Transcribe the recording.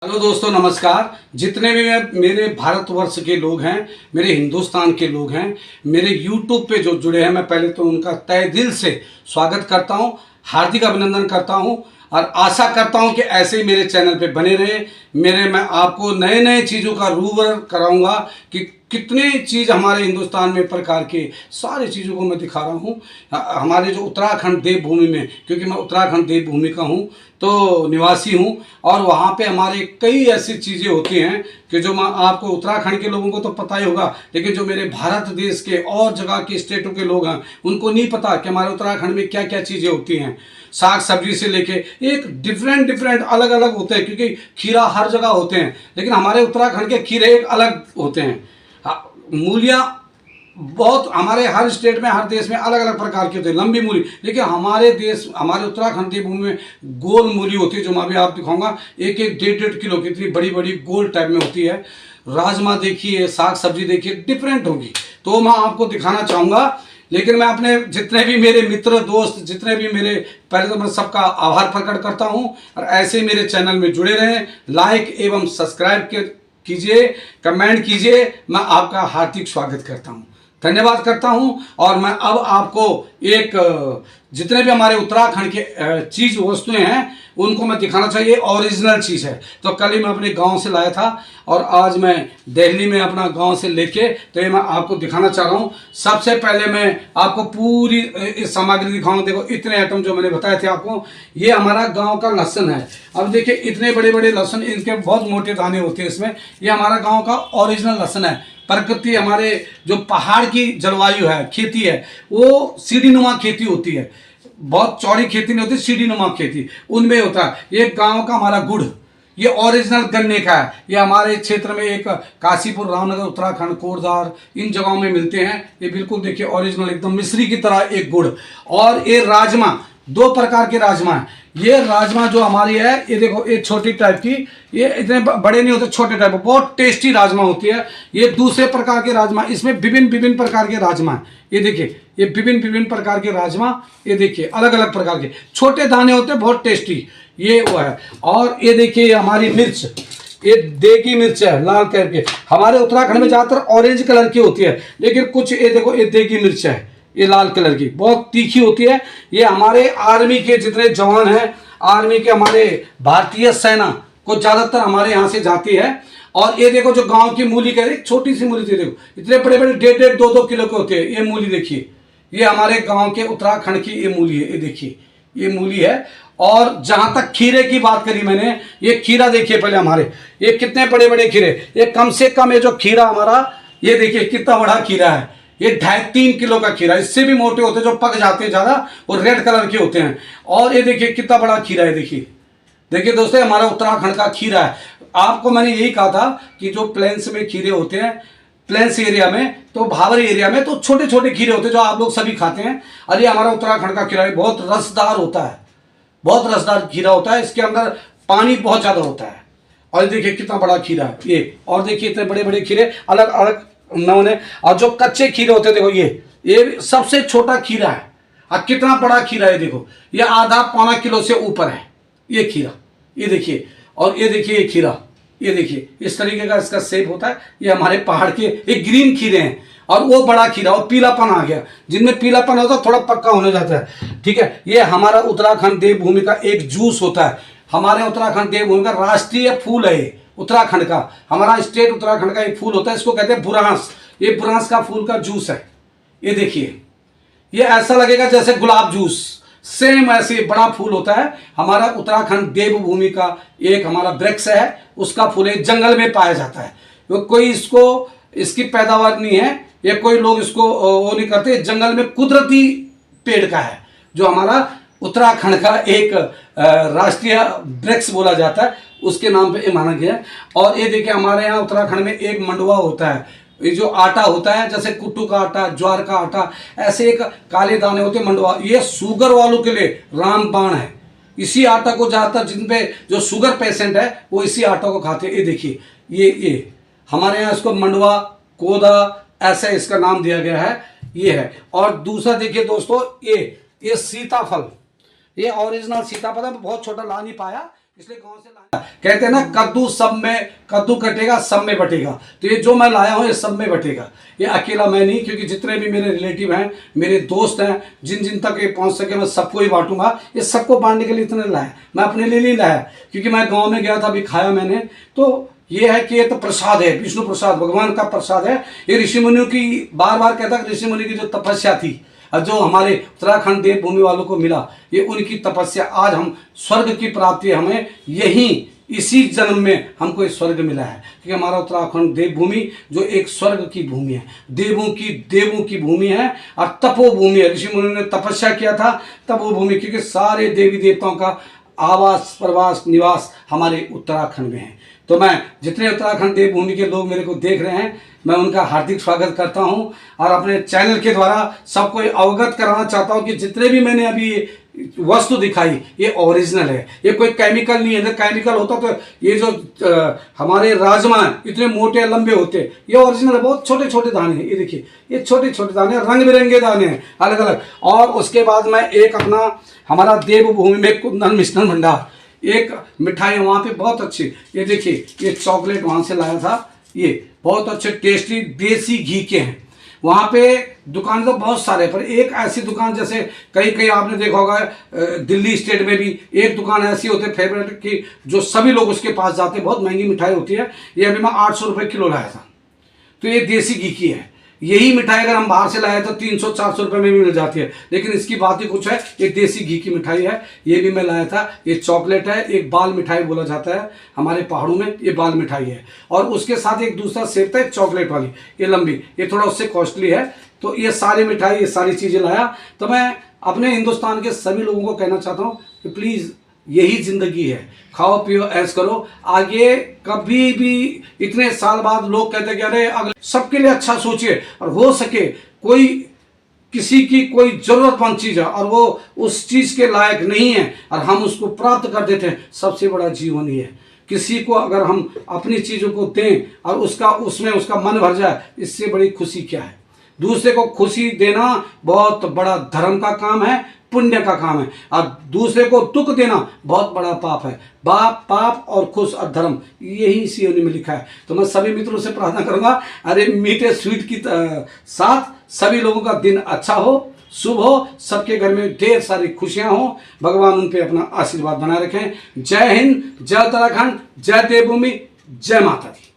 Hello दोस्तों, नमस्कार। जितने भी मेरे भारतवर्ष के लोग हैं, मेरे हिंदुस्तान के लोग हैं, मेरे यूट्यूब पे जो जुड़े हैं, मैं पहले तो उनका तहे दिल से स्वागत करता हूं, हार्दिक अभिनंदन करता हूं और आशा करता हूं कि ऐसे ही मेरे चैनल पे बने रहे। मैं आपको नए नए चीज़ों का रूबर कराऊंगा कि कितने चीज़ हमारे हिंदुस्तान में प्रकार के सारी चीज़ों को मैं दिखा रहा हूँ। हमारे जो उत्तराखंड देवभूमि में, क्योंकि मैं उत्तराखंड देवभूमि का हूँ तो निवासी हूँ, और वहाँ पे हमारे कई ऐसी चीज़ें होती हैं कि जो मैं आपको उत्तराखंड के लोगों को तो पता ही होगा, लेकिन जो मेरे भारत देश के और जगह के स्टेटों के लोग हैं उनको नहीं पता कि हमारे उत्तराखंड में क्या क्या चीज़ें होती हैं। साग सब्जी से लेके एक डिफरेंट अलग अलग होते हैं, क्योंकि खीरा हर जगह होते हैं, लेकिन हमारे उत्तराखंड के खीरे एक अलग होते हैं। मूलियाँ बहुत हमारे हर स्टेट में, हर देश में अलग अलग प्रकार की होती है, लंबी मूली, लेकिन हमारे उत्तराखंड की भूमि में गोल मूली होती है, जो मैं अभी आप दिखाऊंगा। एक एक 1.5 किलो की इतनी बड़ी बड़ी गोल टाइप में होती है। राजमा देखिए, साग सब्जी देखिए, डिफरेंट होगी, तो मैं आपको दिखाना चाहूँगा। लेकिन मैं अपने जितने भी मेरे मित्र दोस्त, जितने भी मेरे, पहले तो मैं सबका आभार प्रकट करता हूँ, और ऐसे मेरे चैनल में जुड़े रहें, लाइक एवं सब्सक्राइब कीजिए, कमेंट कीजिए। मैं आपका हार्दिक स्वागत करता हूँ, धन्यवाद करता हूं। और मैं अब आपको एक जितने भी हमारे उत्तराखंड के चीज़ वस्तुएं हैं उनको मैं दिखाना चाहिए। ओरिजिनल चीज़ है, तो कल ही मैं अपने गांव से लाया था और आज मैं दिल्ली में अपना गांव से लेके, तो ये मैं आपको दिखाना चाह रहा हूं। सबसे पहले मैं आपको पूरी इस सामग्री दिखाऊंगा। देखो, इतने आइटम जो मैंने बताए थे आपको, ये हमारा गाँव का लहसुन है। अब देखिए, इतने बड़े बड़े लहसुन, इनके बहुत मोटे दाने होते हैं इसमें। ये हमारा गाँव का ओरिजिनल लहसुन है। प्रकृति, हमारे जो पहाड़ की जलवायु है, खेती है, वो सीढ़ी नुमा खेती होती है। बहुत चौड़ी खेती नहीं होती, सीढ़ी नुमा खेती उनमें होता है। ये गांव का हमारा गुड़, ये ओरिजिनल गन्ने का है। ये हमारे क्षेत्र में एक काशीपुर, रामनगर, उत्तराखंड, कोटद्वार, इन जगहों में मिलते हैं। ये बिल्कुल देखिए ओरिजिनल, एकदम मिश्री की तरह एक गुड़। और ये राजमा, 2 प्रकार के राजमा है। ये राजमा जो हमारी है, ये देखो, ये छोटी टाइप की, ये इतने बड़े नहीं होते, छोटे टाइप, बहुत टेस्टी राजमा होती है। ये दूसरे प्रकार के राजमा, इसमें विभिन्न प्रकार के राजमा है। ये देखिए, ये विभिन्न प्रकार के राजमा, ये देखिए अलग अलग प्रकार के छोटे दाने होते हैं, बहुत टेस्टी, ये वो है। और ये देखिए हमारी मिर्च, ये देगी मिर्च है, लाल कलर के। हमारे उत्तराखंड में ज़्यादातर ऑरेंज कलर की होती है, लेकिन कुछ ये देखो, ये देगी मिर्च है, ये लाल कलर की, बहुत तीखी होती है। ये हमारे आर्मी के जितने जवान हैं, आर्मी के, हमारे भारतीय सेना को ज़्यादातर हमारे यहाँ से जाती है। और ये देखो, जो गांव की मूली कह रही, छोटी सी मूली थी, देखो इतने बड़े बड़े 1.5 2 किलो के होते हैं। ये मूली देखिए, ये हमारे गांव के उत्तराखंड की ये मूली है, ये देखिए, ये मूली है। और जहां तक खीरे की बात करी मैंने, ये खीरा देखिए पहले हमारे, ये कितने बड़े बड़े खीरे, ये कम से कम, ये जो खीरा हमारा, ये देखिए कितना बड़ा खीरा है। ये 2.5-3 किलो का खीरा, इससे भी मोटे होते हैं, जो पक जाते हैं ज़्यादा, और रेड कलर के होते हैं। और ये देखिए कितना बड़ा खीरा है, देखिए देखिए दोस्तों, हमारा उत्तराखंड का खीरा है। आपको मैंने यही कहा था कि जो प्लेन्स में खीरे होते हैं, प्लेन्स एरिया में, तो भावर एरिया में तो छोटे छोटे खीरे होते हैं, जो आप लोग सभी खाते हैं। और ये हमारा उत्तराखंड का खीरा है, बहुत रसदार होता है, बहुत रसदार खीरा होता है। इसके अंदर पानी बहुत ज़्यादा होता है। और देखिए कितना बड़ा खीरा है ये, और देखिए इतने बड़े बड़े खीरे, अलग अलग नमूने। और जो कच्चे खीरे होते हैं, देखो ये सबसे छोटा खीरा है। और कितना बड़ा खीरा है, देखो, ये आधा पौना किलो से ऊपर है ये खीरा, ये देखिए। और ये देखिए ये खीरा, ये देखिए इस तरीके का इसका शेप होता है। ये हमारे पहाड़ के एक ग्रीन खीरे हैं, और वो बड़ा खीरा, और पीलापन आ गया, जिनमें पीलापन होता है थोड़ा पक्का होने जाता है, ठीक है। ये हमारा उत्तराखंड देवभूमि का एक जूस होता है। हमारे उत्तराखंड देवभूमि का राष्ट्रीय फूल है उत्तराखंड का, हमारा स्टेट उत्तराखंड का एक फूल होता है, इसको कहते हैं बुरांस। ये बुरांस का फूल का जूस है। ये देखिए, ये ऐसा लगेगा जैसे गुलाब जूस, सेम ऐसे बड़ा फूल होता है। हमारा उत्तराखंड देवभूमि का एक हमारा वृक्ष है, उसका फूल एक जंगल में पाया जाता है। तो कोई इसकी पैदावार नहीं है, या कोई लोग इसको वो नहीं करते, जंगल में कुदरती पेड़ का है, जो हमारा उत्तराखंड का एक राष्ट्रीय वृक्ष बोला जाता है, उसके नाम पे ये माना गया है। और ये देखिए, हमारे यहाँ उत्तराखंड में एक मंडुआ होता है। ये जो आटा होता है, जैसे कुट्टू का आटा, ज्वार का आटा, ऐसे एक काले दाने होते हैं मंडुआ, ये शुगर वालों के लिए रामबाण है। इसी आटा को ज़्यादातर, जिनपे जो शुगर पेशेंट है, वो इसी आटा को खाते हैं। ये देखिए, ये हमारे यहाँ इसको मंडुआ, कोदा, ऐसा इसका नाम दिया गया है, ये है। और दूसरा देखिए दोस्तों, ये सीताफल, ये ओरिजिनल सीताफल है, बहुत छोटा ला नहीं पाया, इसलिए गांव से लाया। कहते हैं ना, कद्दू कटेगा सब में बटेगा। तो ये जो मैं लाया हूँ ये सब में बटेगा, ये अकेला मैं नहीं, क्योंकि जितने भी मेरे रिलेटिव हैं, मेरे दोस्त हैं, जिन जिन तक ये पहुँच सके मैं सबको ही बांटूंगा। ये सबको बांटने के लिए इतने लाया, मैं अपने लिए नहीं लाया, क्योंकि मैं गाँव में गया था, अभी खाया मैंने। तो ये है कि ये तो प्रसाद है, विष्णु प्रसाद, भगवान का प्रसाद है। ये ऋषि मुनियों की, बार बार कहता कि ऋषि मुनि की जो तपस्या थी और जो हमारे उत्तराखंड देवभूमि वालों को मिला, ये उनकी तपस्या। आज हम स्वर्ग की प्राप्ति, हमें यहीं इसी जन्म में हमको ये स्वर्ग मिला है, क्योंकि हमारा उत्तराखंड देवभूमि जो एक स्वर्ग की भूमि है, देवों की भूमि है और तपोभूमि है। ऋषि मुनियों ने तपस्या किया था तब वो भूमि, क्योंकि सारे देवी देवताओं का आवास, प्रवास, निवास हमारे उत्तराखंड में है। तो मैं जितने उत्तराखंड देवभूमि के लोग मेरे को देख रहे हैं, मैं उनका हार्दिक स्वागत करता हूं और अपने चैनल के द्वारा सबको अवगत कराना चाहता हूं कि जितने भी मैंने अभी वस्तु दिखाई ये ओरिजिनल है, ये कोई केमिकल नहीं है। अगर केमिकल होता तो ये जो हमारे राजमा इतने मोटे लंबे होते, ये ओरिजिनल है। बहुत छोटे छोटे दाने हैं, ये देखिए, ये छोटे छोटे दाने, रंग बिरंगे दाने हैं अलग अलग। और उसके बाद मैं एक अपना, हमारा देवभूमि में कुंदन मिष्ठान भंडार, एक मिठाई वहाँ पे बहुत अच्छी, ये देखिए, ये चॉकलेट वहाँ से लाया था, ये बहुत अच्छे टेस्टी देसी घी के हैं। वहाँ पे दुकान तो बहुत सारे, पर एक ऐसी दुकान, जैसे कई कई आपने देखा होगा दिल्ली स्टेट में भी एक दुकान ऐसी होती है फेवरेट की, जो सभी लोग उसके पास जाते हैं। बहुत महंगी मिठाई होती है। ये अभी मैं 800 रुपये किलो लाया था, तो ये देसी घी की है। यही मिठाई अगर हम बाहर से लाए तो 300-400 रुपये में भी मिल जाती है, लेकिन इसकी बात ही कुछ है। ये देसी घी की मिठाई है, ये भी मैं लाया था। ये चॉकलेट है, एक बाल मिठाई बोला जाता है हमारे पहाड़ों में, ये बाल मिठाई है। और उसके साथ एक दूसरा सेब था, चॉकलेट वाली, ये लंबी, ये थोड़ा उससे कॉस्टली है। तो ये सारी मिठाई, ये सारी चीज़ें लाया। तो मैं अपने हिंदुस्तान के सभी लोगों को कहना चाहता हूँ कि प्लीज़, यही जिंदगी है, खाओ पियो ऐश करो। आगे कभी भी इतने साल बाद लोग कहते कि अरे अगले, सबके लिए अच्छा सोचिए। और हो सके कोई किसी की कोई जरूरतमंद चीज़ है और वो उस चीज़ के लायक नहीं है और हम उसको प्राप्त कर देते हैं, सबसे बड़ा जीवन ही है। किसी को अगर हम अपनी चीज़ों को दें और उसमें उसका मन भर जाए, इससे बड़ी खुशी क्या है। दूसरे को खुशी देना बहुत बड़ा धर्म का काम है, पुण्य का काम है। और दूसरे को दुख देना बहुत बड़ा पाप है। पाप और खुश और धर्म, यही सीओनी में लिखा है। तो मैं सभी मित्रों से प्रार्थना करूंगा, अरे मीठे स्वीट की साथ सभी लोगों का दिन अच्छा हो, शुभ हो, सबके घर में ढेर सारी खुशियां हो, भगवान उन पे अपना आशीर्वाद बनाए रखें। जय हिंद, जय उत्तराखंड, जय देवभूमि, जय माता दी।